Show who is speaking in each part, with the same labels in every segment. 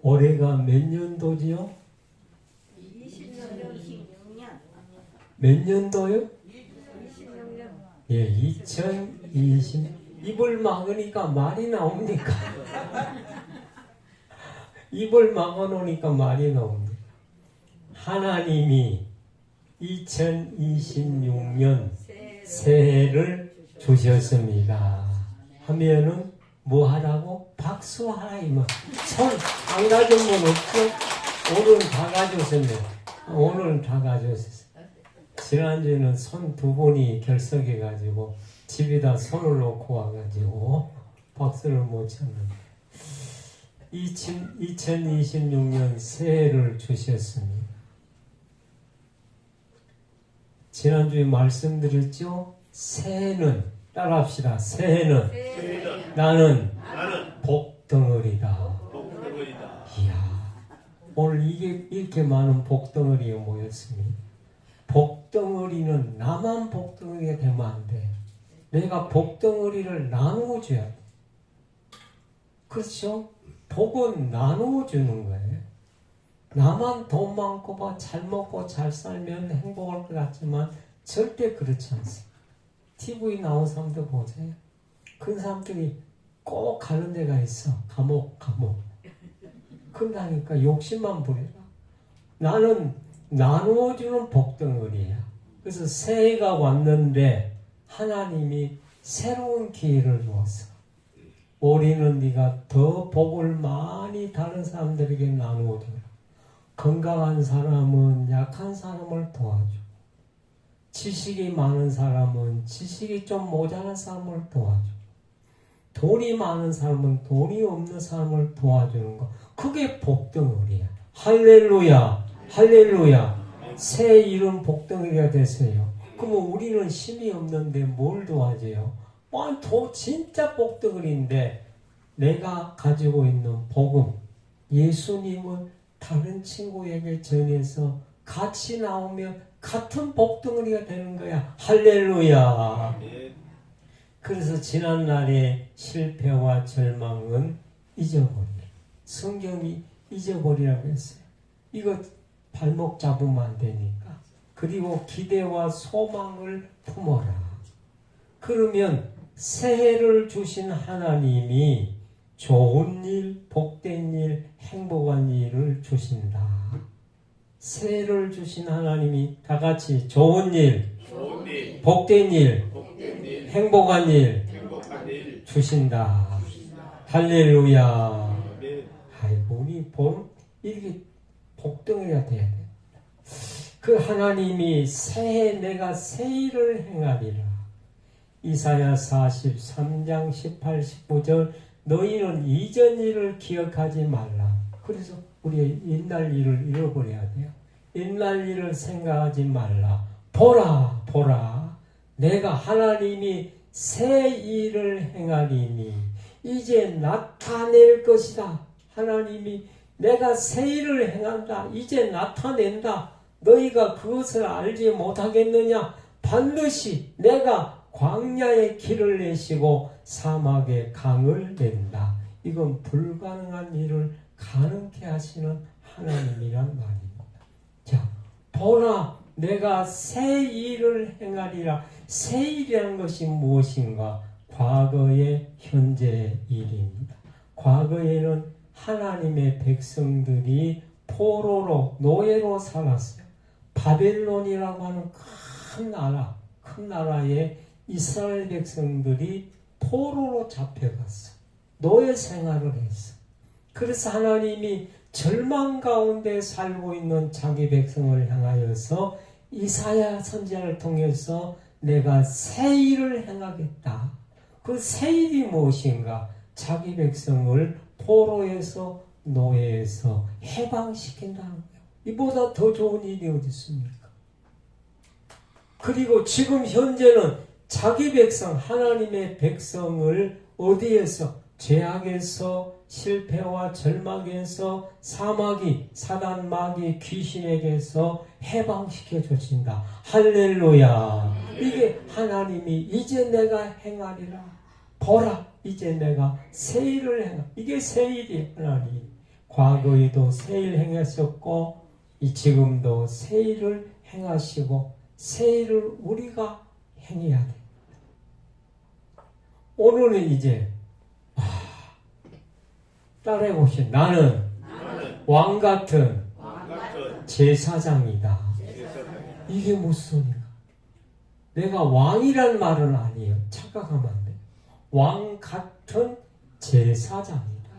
Speaker 1: 올해가 몇 년도지요?
Speaker 2: 26년.
Speaker 1: 몇 년도요?
Speaker 2: 26년.
Speaker 1: 예, 2020. 입을 막으니까 말이 나옵니까? 입을 막아놓으니까 말이 나옵니다. 하나님이 2026년 새해를 주셨습니다. 하면은 뭐 하라고? 박수하라 이 말. 손 안 가진 분 없죠? 오늘은 다 가졌습니다. 오늘은 다 가졌어요. 지난주에는 손 두 분이 결석해가지고 집에다 손을 놓고 와가지고 박수를 못 쳤는데 2026년 새해를 주셨습니다. 지난주에 말씀드렸죠? 새해는 따라합시다. 새해는 나는 복덩어리다. 이야, 오늘 이렇게 많은 복덩어리가 모였습니다. 복덩어리는 나만 복덩어리가 되면 안 돼. 내가 복덩어리를 나누어 줘야 돼. 그렇죠? 복은 나누어 주는 거예요. 나만 돈 많고 잘 먹고 잘 살면 행복할 것 같지만 절대 그렇지 않습니다. TV 나온 사람들 보세요. 그런 사람들이 꼭 가는 데가 있어. 감옥. 그러니까 욕심만 부려라. 나는 나누어주는 복덩어리야. 그래서 새해가 왔는데 하나님이 새로운 기회를 주었어. 올해는 네가 더 복을 많이 다른 사람들에게 나누어줘라. 건강한 사람은 약한 사람을 도와주고, 지식이 많은 사람은 지식이 좀 모자란 사람을 도와주고, 돈이 많은 사람은 돈이 없는 사람을 도와주는 거. 그게 복덩어리야. 할렐루야. 할렐루야. 새 이름 복덩어리가 됐어요. 그러면 우리는 힘이 없는데 뭘 도와줘요? 진짜 복덩어리인데 내가 가지고 있는 복음, 예수님을 다른 친구에게 전해서 같이 나오면 같은 복덩어리가 되는 거야. 할렐루야. 그래서 지난날의 실패와 절망은 잊어버려. 성경이 잊어버리라고 했어요. 이거 발목 잡으면 안 되니까. 그리고 기대와 소망을 품어라. 그러면 새해를 주신 하나님이 좋은 일, 복된 일, 행복한 일을 주신다. 새해를 주신 하나님이 다 같이 좋은 일, 복된 일, 행복한 일 주신다. 할렐루야. 아이고, 우리 이렇게 복덩이가 돼야 돼. 그 하나님이 새해 내가 새 일을 행하리라. 이사야 43장 18, 19절 너희는 이전 일을 기억하지 말라. 그래서 우리 옛날 일을 잃어버려야 돼요. 옛날 일을 생각하지 말라. 보라. 내가 하나님이 새 일을 행하리니 이제 나타낼 것이다. 하나님이 내가 새 일을 행한다. 이제 나타낸다. 너희가 그것을 알지 못하겠느냐? 반드시 내가 광야에 길을 내시고 사막에 강을 낸다. 이건 불가능한 일을 가능케 하시는 하나님이란 말입니다. 자, 보라, 내가 새 일을 행하리라. 새 일이라는 것이 무엇인가? 과거의 현재의 일입니다. 과거에는 하나님의 백성들이 포로로 노예로 살았어요. 바벨론이라고 하는 큰 나라에 이스라엘 백성들이 포로로 잡혀갔어. 노예 생활을 했어. 그래서 하나님이 절망 가운데 살고 있는 자기 백성을 향하여서 이사야 선지자를 통해서 내가 새 일을 행하겠다. 그 새 일이 무엇인가? 자기 백성을 포로에서 노예에서 해방시킨다는 거예요. 이보다 더 좋은 일이 어디 있습니까? 그리고 지금 현재는 자기 백성, 하나님의 백성을 어디에서? 죄악에서, 실패와 절망에서, 사마귀, 사단 마귀, 귀신에게서 해방시켜 주신다. 할렐루야. 이게 하나님이 이제 내가 행하리라. 보라, 이제 내가 새 일을 행하. 이게 새 일이 하나님. 과거에도 새 일 행하셨고 지금도 새 일을 행하시고 새 일을 우리가 행해야 돼. 오늘은 이제 따라해 보시죠. 나는 왕 같은 제사장이다. 이게 무슨 소리야? 내가 왕이란 말은 아니에요. 착각하면 안 돼. 왕 같은 제사장이다.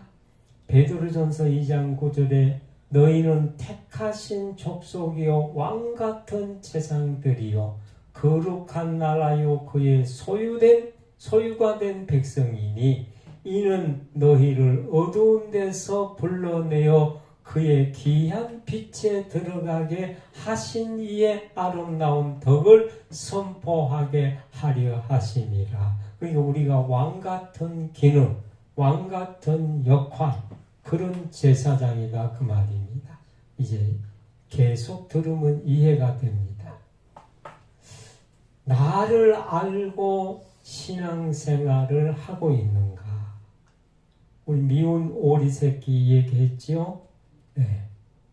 Speaker 1: 베드로전서 2장 9절에 너희는 택하신 족속이요 왕 같은 제사장들이요 거룩한 나라요 그의 소유가 된 백성이니 이는 너희를 어두운 데서 불러내어 그의 귀한 빛에 들어가게 하신 이의 아름다운 덕을 선포하게 하려 하심이라. 그러니까 우리가 왕 같은 기능, 왕 같은 역할, 그런 제사장이다 그 말입니다. 이제 계속 들으면 이해가 됩니다. 나를 알고 신앙생활을 하고 있는가? 우리 미운 오리 새끼 얘기했죠? 네.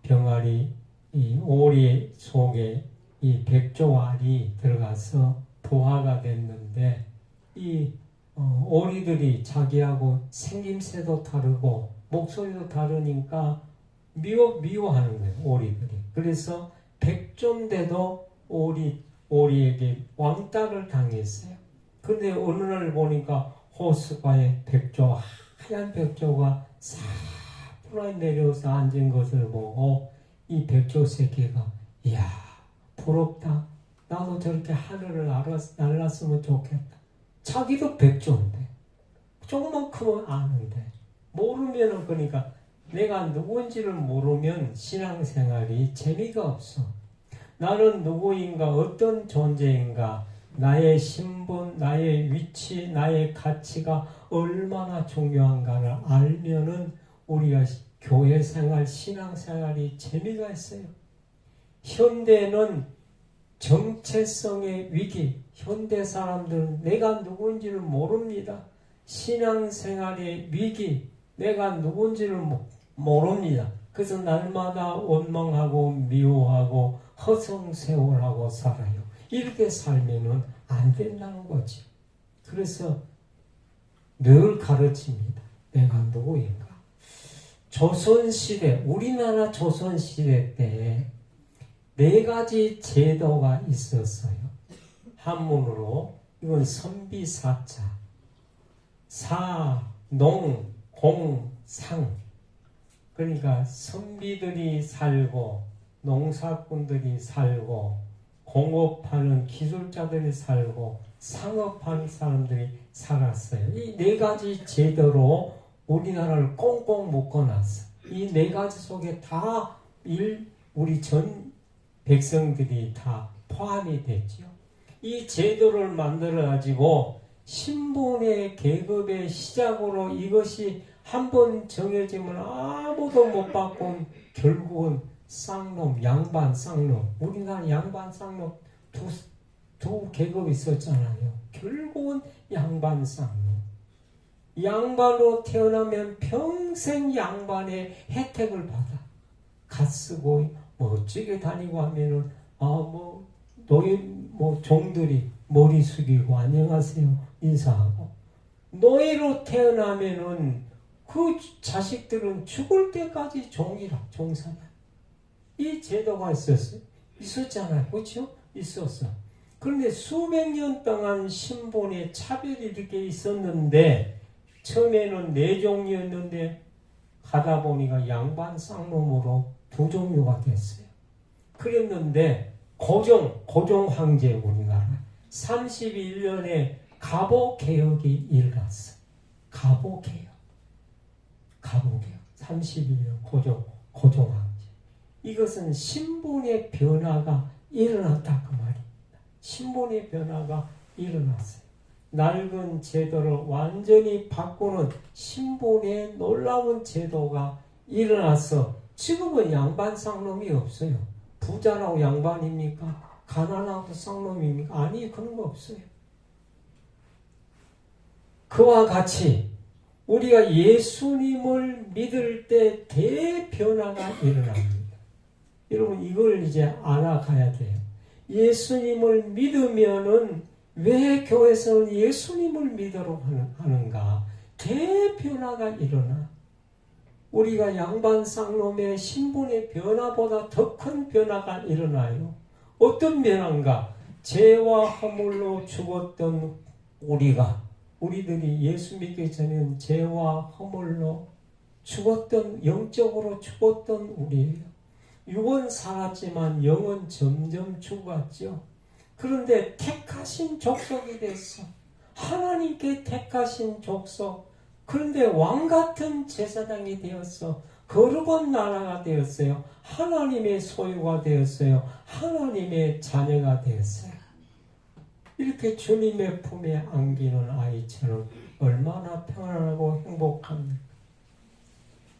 Speaker 1: 병아리, 이 오리 속에 이 백조알이 들어가서 부화가 됐는데 이 오리들이 자기하고 생김새도 다르고 목소리도 다르니까 미워하는 거예요, 오리들이. 그래서 백조인데도 오리에게 왕따를 당했어요. 근데 어느 날 보니까 호숫가에 하얀 백조가 사뿐하게 내려서 앉은 것을 보고 이 백조 새끼가 이야 부럽다. 나도 저렇게 하늘을 날았으면 좋겠다. 자기도 백조인데 조금만큼은 아는데 모르면은 그러니까 내가 누구인지를 모르면 신앙생활이 재미가 없어. 나는 누구인가 어떤 존재인가 나의 신분, 나의 위치, 나의 가치가 얼마나 중요한가를 알면은 우리가 교회 생활, 신앙 생활이 재미가 있어요. 현대는 정체성의 위기, 현대 사람들은 내가 누군지를 모릅니다. 신앙 생활의 위기, 내가 누군지를 모릅니다. 그래서 날마다 원망하고 미워하고 허송세월하고 살아요. 이렇게 살면은 안 된다는 거지. 그래서 늘 가르칩니다. 내가 누구인가? 조선시대, 우리나라 조선시대 때 4가지 제도가 있었어요. 한문으로 이건 선비사자, 사, 농, 공, 상. 그러니까 선비들이 살고 농사꾼들이 살고 공업하는 기술자들이 살고 상업하는 사람들이 살았어요. 이 4가지 제도로 우리나라를 꽁꽁 묶어놨어. 이 4가지 속에 다 우리 전 백성들이 다 포함이 됐죠. 이 제도를 만들어가지고 신분의 계급의 시작으로 이것이 한번 정해지면 아무도 못 바꾼 결국은 쌍놈, 양반, 쌍놈. 우리나라 양반, 쌍놈 두 계급이 있었잖아요. 결국은 양반, 쌍놈. 양반으로 태어나면 평생 양반의 혜택을 받아. 갓 쓰고 멋지게 다니고 하면은 종들이 머리 숙이고 안녕하세요 인사하고. 노예로 태어나면은 그 자식들은 죽을 때까지 종사야. 이 제도가 있었잖아요. 그렇죠? 있었어. 그런데 수백 년 동안 신분의 차별이 이렇게 있었는데 처음에는 4종류였는데 가다 보니까 양반 쌍놈으로 2종류가 됐어요. 그랬는데 고종 황제 우리나라 31년에 갑오개혁이 일어났어. 갑오개혁 31년 고종 황제. 이것은 신분의 변화가 일어났다 그 말입니다. 신분의 변화가 일어났어요. 낡은 제도를 완전히 바꾸는 신분의 놀라운 제도가 일어나서 지금은 양반 쌍놈이 없어요. 부자라고 양반입니까? 가난하고 쌍놈입니까? 아니, 그런 거 없어요. 그와 같이 우리가 예수님을 믿을 때 대변화가 일어납니다. 여러분 이걸 이제 알아가야 돼요. 예수님을 믿으면은 왜 교회에서는 예수님을 믿도록 하는가? 대변화가 일어나. 우리가 양반 쌍놈의 신분의 변화보다 더 큰 변화가 일어나요. 어떤 변화인가? 죄와 허물로 죽었던 우리들이 예수 믿기 전에는 죄와 허물로 죽었던, 영적으로 죽었던 우리예요. 육은 살았지만 영은 점점 죽었죠. 그런데 택하신 족속이 됐어. 하나님께 택하신 족속. 그런데 왕같은 제사장이 되었어. 거룩한 나라가 되었어요. 하나님의 소유가 되었어요. 하나님의 자녀가 되었어요. 이렇게 주님의 품에 안기는 아이처럼 얼마나 평안하고 행복합니까?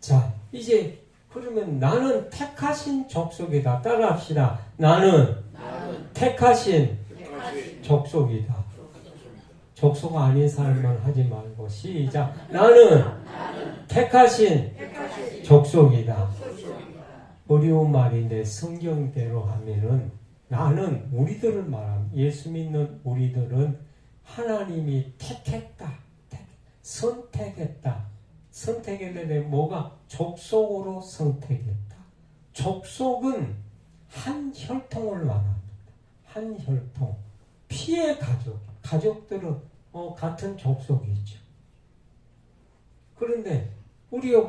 Speaker 1: 자, 이제 그러면 나는 택하신 족속이다. 따라합시다. 나는 택하신 족속이다. 족속 아닌 사람만 하지 말고 시작. 나는 택하신 족속이다. 어려운 말인데 성경대로 하면은 나는 우리들을 말합니다. 예수 믿는 우리들은 하나님이 택했다. 선택했다. 선택했는데 뭐가? 족속으로 선택했다. 족속은 한 혈통을 말합니다. 한 혈통. 피의 가족들은 같은 족속이죠. 그런데 우리가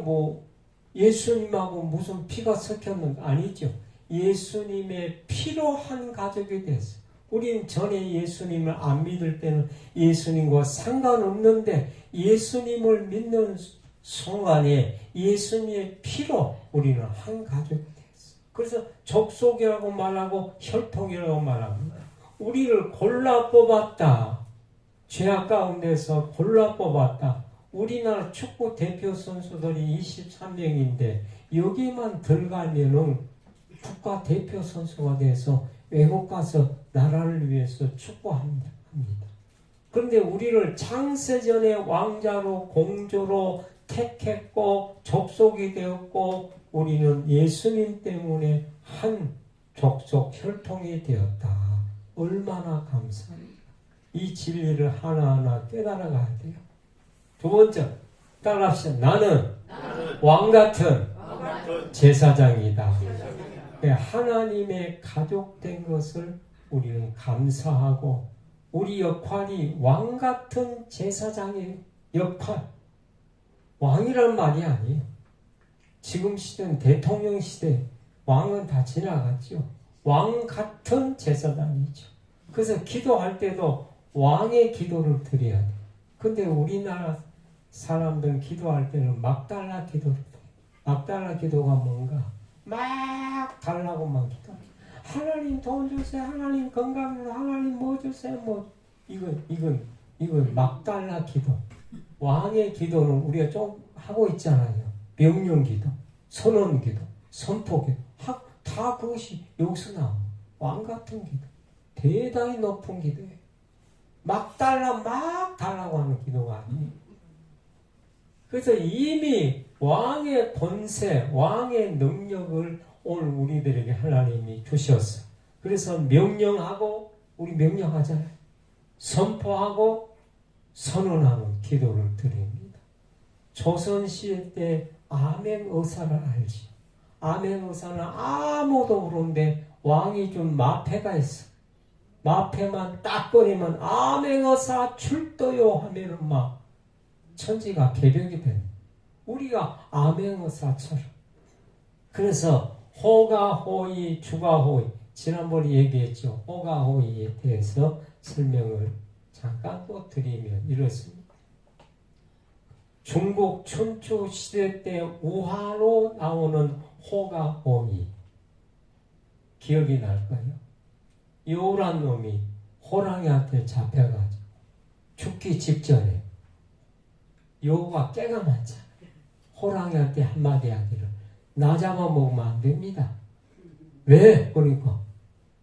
Speaker 1: 예수님하고 무슨 피가 섞였는 아니죠. 예수님의 피로 한 가족이 됐어요. 우리는 전에 예수님을 안 믿을 때는 예수님과 상관없는데 예수님을 믿는 순간에 예수님의 피로 우리는 한 가족이 됐어요. 그래서 족속이라고 말하고 혈통이라고 말합니다. 우리를 골라 뽑았다. 죄악 가운데서 골라 뽑았다. 우리나라 축구 대표 선수들이 23명인데 여기만 들어가면은 국가 대표 선수가 돼서 외국 가서 나라를 위해서 축구합니다. 그런데 우리를 창세전에 왕자로 공주로 택했고 족속이 되었고 우리는 예수님 때문에 한 족속 혈통이 되었다. 얼마나 감사합니다. 이 진리를 하나하나 깨달아가야 돼요. 두 번째, 따라합시다. 나는 왕같은 제사장이다. 하나님의 가족된 것을 우리는 감사하고 우리 역할이 왕같은 제사장의 역할. 왕이란 말이 아니에요. 지금 시대는 대통령 시대, 왕은 다 지나갔죠. 왕같은 제사장이죠. 그래서 기도할 때도 왕의 기도를 드려야 돼요. 근데 우리나라 사람들은 기도할 때는 막달라 기도를 해요. 막달라 기도가 뭔가? 막 달라고만 기도해요. 하나님 돈 주세요. 하나님 건강 주세요. 하나님 뭐 주세요. 이건 막달라 기도. 왕의 기도는 우리가 좀 하고 있잖아요. 명령 기도, 선언 기도, 선포 기도. 다 그것이 여기서 나옵니다. 왕 같은 기도. 대단히 높은 기도예요. 막 달라고 하는 기도가 아니에요. 그래서 이미 왕의 권세, 왕의 능력을 오늘 우리들에게 하나님이 주셨어. 그래서 명령하고, 우리 명령하잖아요. 선포하고, 선언하는 기도를 드립니다. 조선시대 때 암행의사를 알지. 암행의사는 아무도 모르는데 왕이 준 마패가 있어. 마패만 딱 꺼내면 암행의사 출도요 하면은 막 천지가 개벽이 되는. 우리가 암행의사처럼. 그래서 호가호의, 주가호의, 지난번에 얘기했죠. 호가호의에 대해서 설명을 잠깐 또 드리면 이렇습니다. 중국 춘추 시대 때 우화로 나오는 호가호의 기억이 날 거예요. 요란 놈이 호랑이한테 잡혀가지고 죽기 직전에 요가 깨가 많잖아요. 호랑이한테 한마디 하기를 나 잡아먹으면 안 됩니다. 왜? 그러니까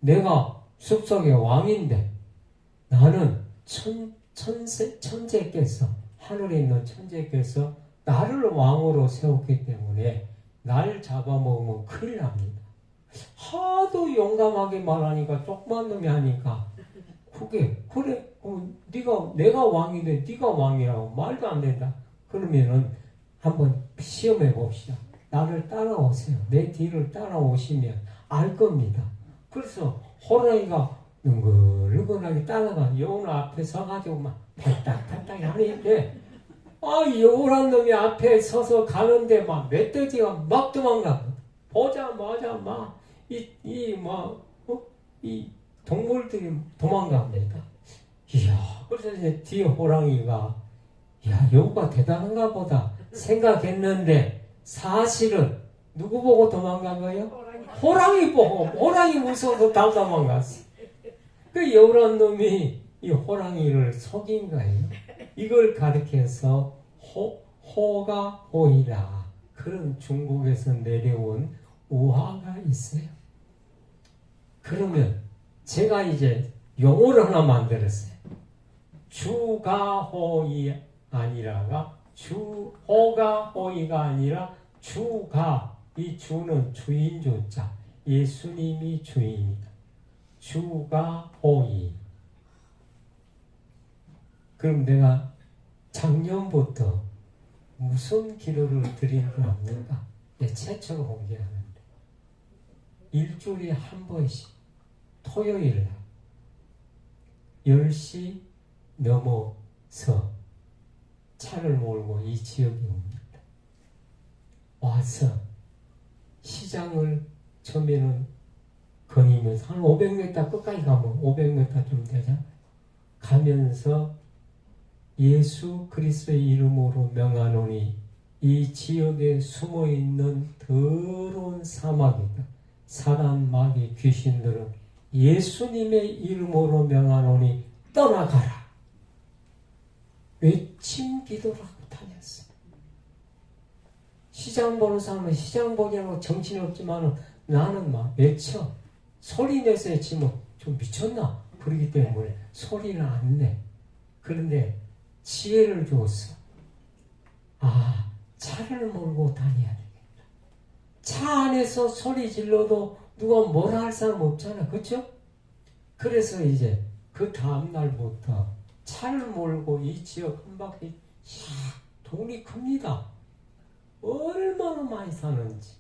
Speaker 1: 내가 숲속의 왕인데 나는 천재께서 하늘에 있는 천재께서 나를 왕으로 세웠기 때문에 날 잡아먹으면 큰일 납니다. 하도 용감하게 말하니까 조그만 놈이 하니까 그게 그래 내가 왕인데 네가 왕이라고 말도 안 된다. 그러면은 한번 시험해 봅시다. 나를 따라오세요. 내 뒤를 따라오시면 알 겁니다. 그래서 호랑이가 능글능글하게 따라가 여우는 앞에 서가지고 막 팔딱팔딱 하는데 여우란 놈이 앞에 서서 가는데 막 멧돼지가 막 도망가. 보자마자 이 동물들이 도망갑니다. 이야, 그래서 이제 뒤에 호랑이가 여우가 대단한가 보다 생각했는데 사실은 누구 보고 도망간 거예요? 호랑이 보고, 호랑이 무서워서 다 도망갔어. 그 여우란 놈이 이 호랑이를 속인 거예요. 이걸 가리켜서 호가 호이라. 그런 중국에서 내려온 우화가 있어요. 그러면 제가 이제 용어를 하나 만들었어요. 주가 호이 아니라가 호가 호이가 아니라 주가, 이 주는 주인 주자, 예수님이 주인이다. 주가 호이. 그럼 내가 작년부터 무슨 기도를 드린 거 압니까? 최초로 공개하는데 일주일에 한 번씩 토요일 날 10시 넘어서 차를 몰고 이 지역에 옵니다. 와서 시장을 처음에는 거니면서 한 500m 끝까지 가면 500m 좀 되잖아요. 가면서 예수 그리스도의 이름으로 명하노니 이 지역에 숨어있는 더러운 사막이다. 사단 마귀 귀신들은 예수님의 이름으로 명하노니 떠나가라. 외침 기도를 하고 다녔어요. 시장 보는 사람은 시장 보기라고 정신없지만 나는 막 외쳐. 소리 내서 외치면 좀 미쳤나? 그러기 때문에 소리는 안 내. 그런데 지혜를 줬어. 차를 몰고 다녀야 되겠다. 차 안에서 소리 질러도 누가 뭐라 할 사람 없잖아. 그렇죠? 그래서 이제 그 다음 날부터 차를 몰고 이 지역 한 바퀴 돈이 큽니다. 얼마나 많이 사는지.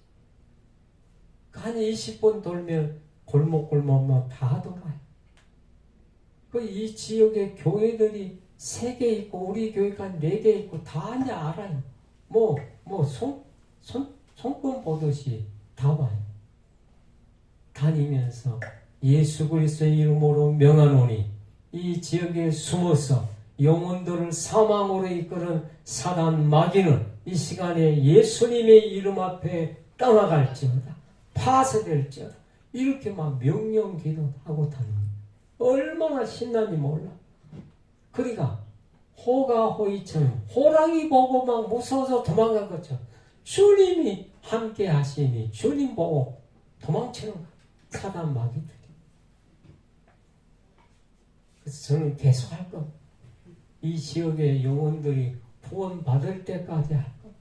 Speaker 1: 한 20분 돌면 골목골목만 다 돌아요. 이 지역의 교회들이 3개 있고 우리 교회가 4개 있고 다 이제 알아요. 손금 보듯이 다 봐요. 다니면서 예수 그리스도의 이름으로 명하노니 이 지역에 숨어서 영혼들을 사망으로 이끄는 사단 마귀는 이 시간에 예수님의 이름 앞에 떠나갈지어다. 파쇄될지어다. 이렇게 막 명령 기도하고 다닙니다. 얼마나 신난지 몰라. 그러니까 호가 호이처럼 호랑이 보고 막 무서워서 도망간 것처럼 주님이 함께 하시니 주님 보고 도망치는 사단 마귀들이. 그래서 저는 계속 할 겁니다. 이 지역의 영혼들이 구원 받을 때까지 할 겁니다.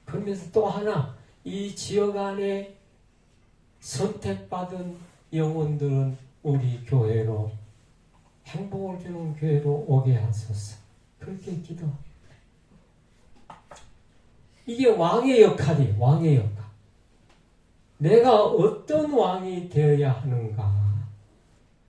Speaker 1: 그러면서 또 하나, 이 지역 안에 선택받은 영혼들은 우리 교회로, 행복을 주는 교회로 오게 하소서. 그렇게 기도합니다. 이게 왕의 역할이에요. 왕의 역할. 내가 어떤 왕이 되어야 하는가.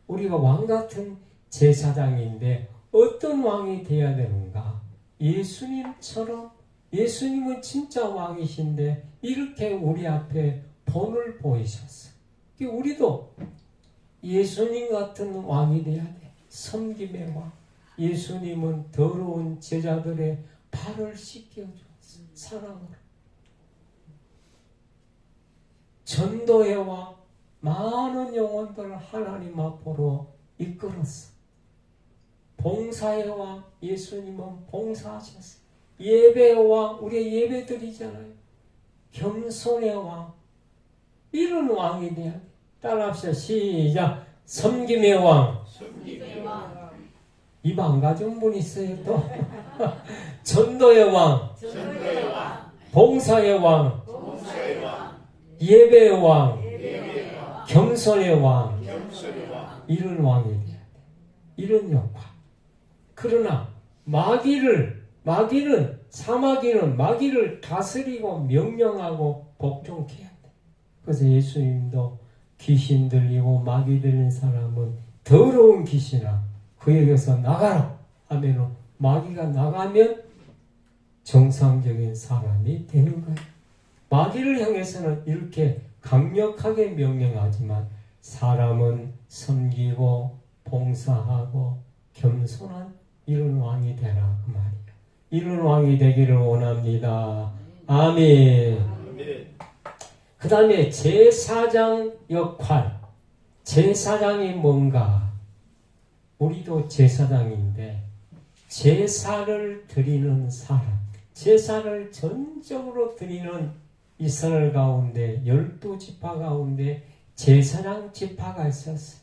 Speaker 1: 우리가 왕 같은 제사장인데 어떤 왕이 되어야 되는가. 예수님처럼, 예수님은 진짜 왕이신데 이렇게 우리 앞에 본을 보이셨어요. 우리도 예수님 같은 왕이 되어야 돼. 섬김의 왕. 예수님은 더러운 제자들의 발을 씻겨주었어요. 사랑으로. 전도의 왕. 많은 영혼들을 하나님 앞으로 이끌었어. 봉사의 왕. 예수님은 봉사하셨어요. 예배의 왕. 우리 예배 드리잖아요. 겸손의 왕. 이런 왕이 돼야 돼. 따라합시다. 시작. 섬김의 왕.
Speaker 2: 섬김의 왕.
Speaker 1: 입 안 가진 분 있어요 또? 전도의 왕, 봉사의 왕, 예배의 왕, 겸손의 왕, 이런 왕이 돼야 돼. 이런 역할. 그러나 사마귀는 마귀를 다스리고 명령하고 복종해야 돼. 그래서 예수님도 귀신 들리고 마귀 들린 사람은 더러운 귀신아 그에게서 나가라 하면은 마귀가 나가면 정상적인 사람이 되는 거예요. 마귀를 향해서는 이렇게 강력하게 명령하지만 사람은 섬기고 봉사하고 겸손한 이런 왕이 되라 그 말이에요. 이런 왕이 되기를 원합니다. 아멘. 그 다음에 제사장 역할. 제사장이 뭔가? 우리도 제사장인데 제사를 드리는 사람, 제사를 전적으로 드리는 이스라엘 가운데 12지파 가운데 제사장 지파가 있었어요.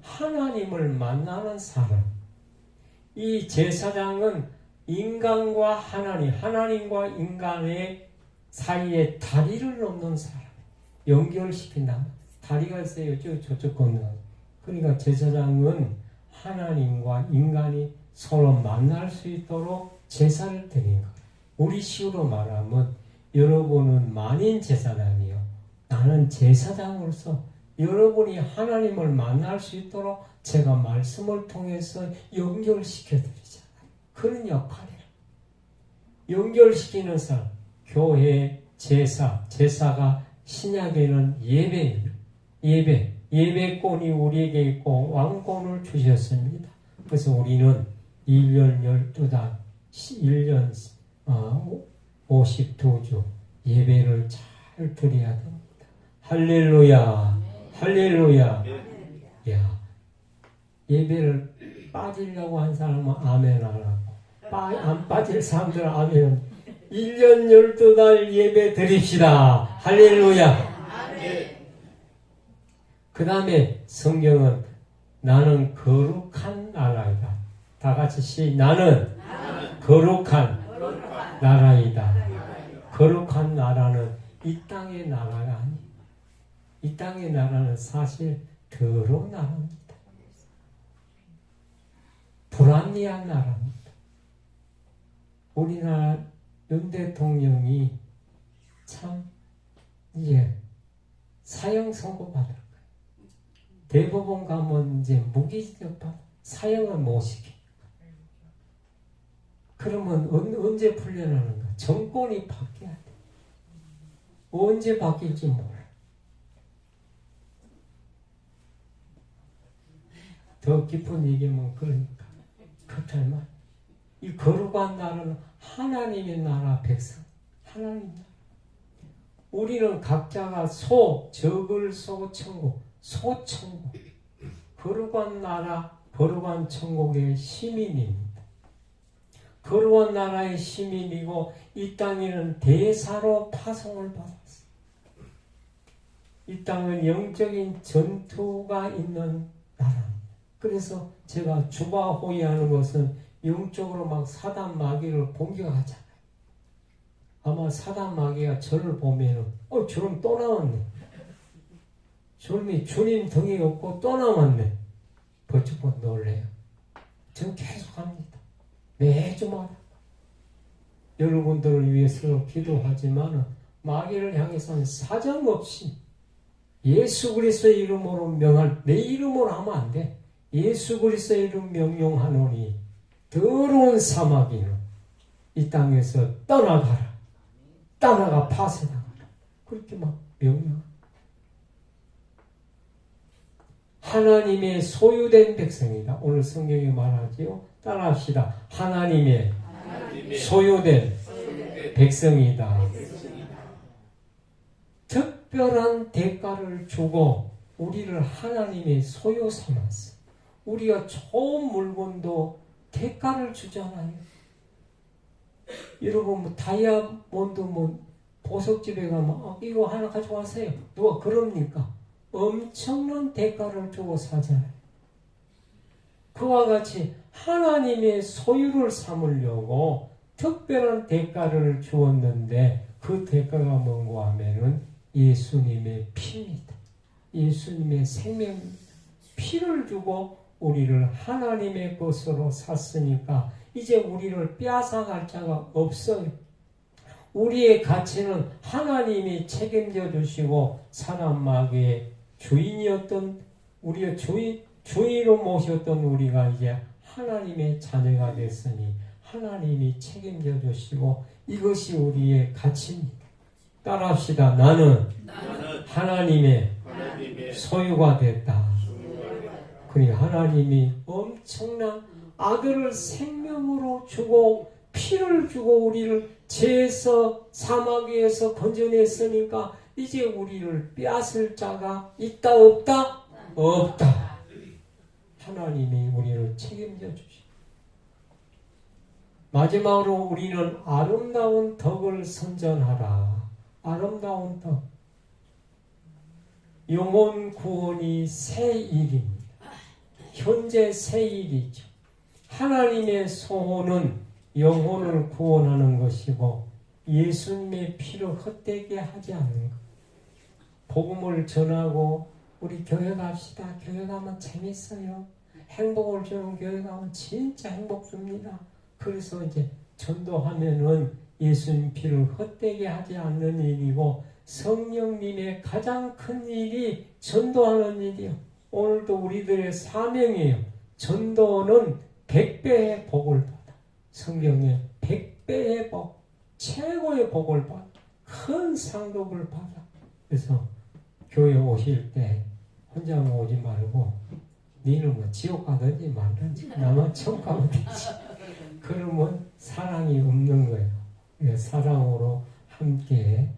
Speaker 1: 하나님을 만나는 사람. 이 제사장은 인간과 하나님과 인간의 사이에 다리를 놓는 사람. 연결시킨다. 다리가 있어요. 저쪽 건너. 그러니까 제사장은 하나님과 인간이 서로 만날 수 있도록 제사를 드리는 거예요. 우리 식으로 말하면 여러분은 만인 제사장이요. 나는 제사장으로서 여러분이 하나님을 만날 수 있도록 제가 말씀을 통해서 연결시켜 드리잖아요. 그런 역할이에요. 연결시키는 사람, 교회, 제사가 신약에는 예배예요. 예배권이 우리에게 있고 왕권을 주셨습니다. 그래서 우리는 1년 12달, 1년 52주 예배를 잘 드려야 됩니다. 할렐루야, 할렐루야. 야, 예배를 빠지려고 한 사람은 아멘 안 하고, 안 빠질 사람들은 아멘. 1년 12달 예배 드립시다. 할렐루야. 그 다음에 성경은 나는 거룩한 나라이다. 다 같이 나는 거룩한 나라이다. 거룩한 나라는 이 땅의 나라가 아니에요. 이 땅의 나라는 사실 더러운 나라입니다. 불합리한 나라입니다. 우리나라 윤 대통령이 참 이제 사형 선고받을 거예요. 대법원 가면 이제 무기징역 받아. 사형을 못 시켜. 그러면 언제 풀려나는가? 정권이 바뀌어야 돼. 언제 바뀔지 몰라. 더 깊은 얘기면 그러니까. 그렇다면 이 거룩한 나라는 하나님의 나라 백성. 하나님 나라. 우리는 각자가 적을 천국, 소천국. 거룩한 나라, 거룩한 천국의 시민입니다. 거룩한 나라의 시민이고 이 땅에는 대사로 파송을 받았어요. 이 땅은 영적인 전투가 있는 나라입니다. 그래서 제가 주바호위하는 것은 영적으로 막 사단 마귀를 공격하잖아요. 아마 사단 마귀가 저를 보면 저놈 또 나왔네. 저놈이 주님 등에 없고 또 나왔네. 버쩍버쩍 놀래요. 전 계속합니다. 매주마다 여러분들을 위해서 기도하지만 마귀를 향해서는 사정없이 예수 그리스도의 이름으로 명할 내 이름으로 하면 안 돼. 예수 그리스도의 이름 명령하노니 더러운 사마귀는 이 땅에서 떠나가라. 떠나가 파쇄나가라. 그렇게 막 명령. 하나님의 소유된 백성이다. 오늘 성경이 말하지요. 따라합시다. 하나님의 소유된 백성이다. 특별한 대가를 주고 우리를 하나님의 소유 삼았어. 우리가 좋은 물건도 대가를 주잖아요. 여러분 다이아몬드 보석집에 가면 이거 하나 가져가세요. 누가 그럽니까? 엄청난 대가를 주고 사잖아요. 그와 같이 하나님의 소유를 삼으려고 특별한 대가를 주었는데 그 대가가 뭔가 하면은 예수님의 피입니다. 예수님의 생명입니다. 피를 주고 우리를 하나님의 것으로 샀으니까 이제 우리를 빼앗아갈 자가 없어요. 우리의 가치는 하나님이 책임져 주시고 사람 마귀의 주인이었던 우리의 주인으로 모셨던 우리가 이제 하나님의 자녀가 됐으니 하나님이 책임져 주시고 이것이 우리의 가치입니다. 따라합시다. 나는 하나님의 소유가 됐다. 그러니까 하나님이 엄청난 아들을 생명으로 주고 피를 주고 우리를 죄에서 사마귀에서 건져냈으니까 이제 우리를 빼앗을 자가 있다 없다? 없다. 하나님이 우리를 책임져 주시고 마지막으로 우리는 아름다운 덕을 선전하라. 아름다운 덕. 영혼 구원이 새 일입니다. 현재 새 일이죠. 하나님의 소원은 영혼을 구원하는 것이고 예수님의 피를 헛되게 하지 않는 것. 복음을 전하고 우리 교회 갑시다. 교회 가면 재밌어요. 행복을 주는 교회 가면 진짜 행복 줍니다. 그래서 이제 전도하면은 예수님 피를 헛되게 하지 않는 일이고 성령님의 가장 큰 일이 전도하는 일이요. 오늘도 우리들의 사명이에요. 전도는 100배의 복을 받아. 성경에 100배의 복, 최고의 복을 받아. 큰 상급을 받아. 그래서 교회 오실 때 혼자 오지 말고 니는 뭐 지옥 가든지 말든지 나만 천국 가면 되지. 그러면 사랑이 없는 거예요. 사랑으로 함께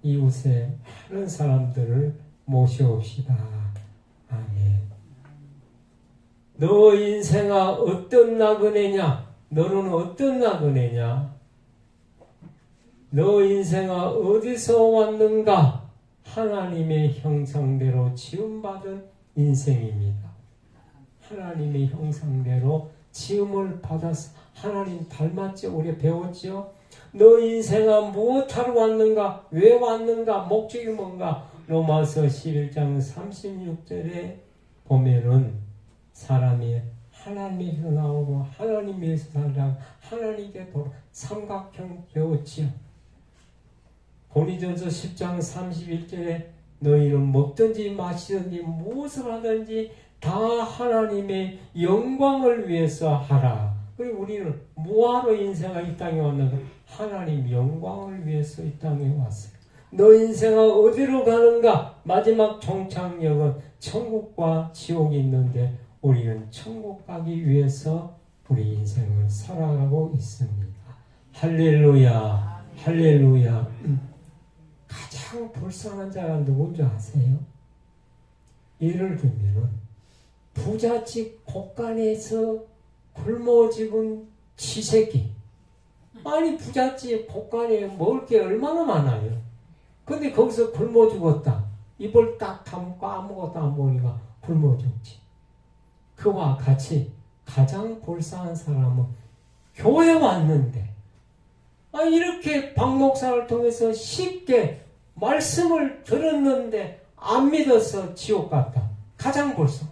Speaker 1: 이웃의 많은 사람들을 모셔옵시다. 아멘. 너 인생아 어떤 나그네냐? 너는 어떤 나그네냐? 너 인생아 어디서 왔는가? 하나님의 형상대로 지음받은 인생입니다. 하나님의 형상대로 지음을 받아서 하나님 닮았죠? 우리 배웠죠? 너 인생아 무엇하러 왔는가? 왜 왔는가? 목적이 뭔가? 로마서 11장 36절에 보면은 사람이 하나님에서 나오고 하나님에서 살다가 하나님께 돌아 삼각형 배웠지요. 고린도전서 10장 31절에 너희는 먹든지 마시든지 무엇을 하든지 다 하나님의 영광을 위해서 하라. 그리고 우리는 뭐하러 인생아 이 땅에 왔는가? 하나님 영광을 위해서 이 땅에 왔어요. 너 인생아 어디로 가는가? 마지막 종착역은 천국과 지옥이 있는데 우리는 천국 가기 위해서 우리 인생을 살아가고 있습니다. 할렐루야, 할렐루야. 가장 불쌍한 자가 누군지 아세요? 예를 들면 부잣집 곳간에서 굶어 죽은 쥐새끼. 아니 부잣집 곳간에 먹을 게 얼마나 많아요. 근데 거기서 굶어 죽었다. 입을 딱 다물고 아무것도 안 먹으니까 굶어 죽지. 그와 같이 가장 불쌍한 사람은 교회 왔는데 이렇게 박 목사를 통해서 쉽게 말씀을 들었는데 안 믿어서 지옥 갔다. 가장 불쌍.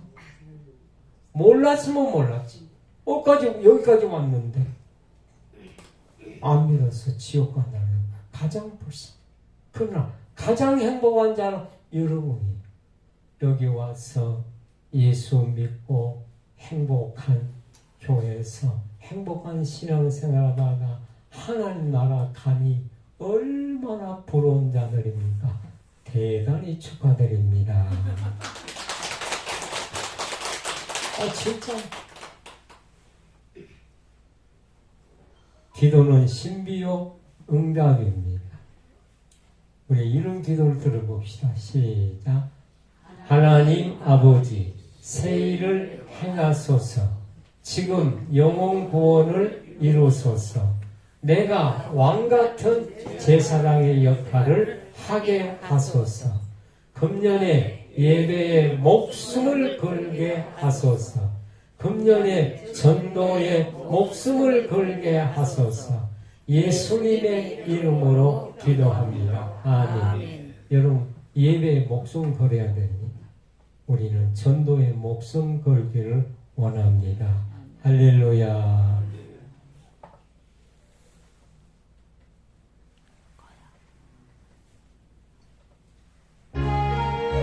Speaker 1: 몰랐으면 몰랐지. 여기까지 왔는데 안 믿어서 지옥 간다면 가장 불쌍. 그러나 가장 행복한 자는 여러분이 여기 와서 예수 믿고 행복한 교회에서 행복한 신앙생활하다가 하나님 나라 가니 얼마나 부러운 자들입니까? 대단히 축하드립니다. 진짜 기도는 신비요 응답입니다. 우리 이런 기도를 들어봅시다. 시작. 하나님 아버지 새 일을 행하소서. 지금 영혼 구원을 이루소서. 내가 왕같은 제사장의 역할을 하게 하소서. 금년에 예배에 목숨을 걸게 하소서. 금년에 전도에 목숨을 걸게 하소서. 예수님의 이름으로 기도합니다. 아멘. 여러분, 예배에 목숨 걸어야 됩니다. 우리는 전도에 목숨 걸기를 원합니다. 할렐루야.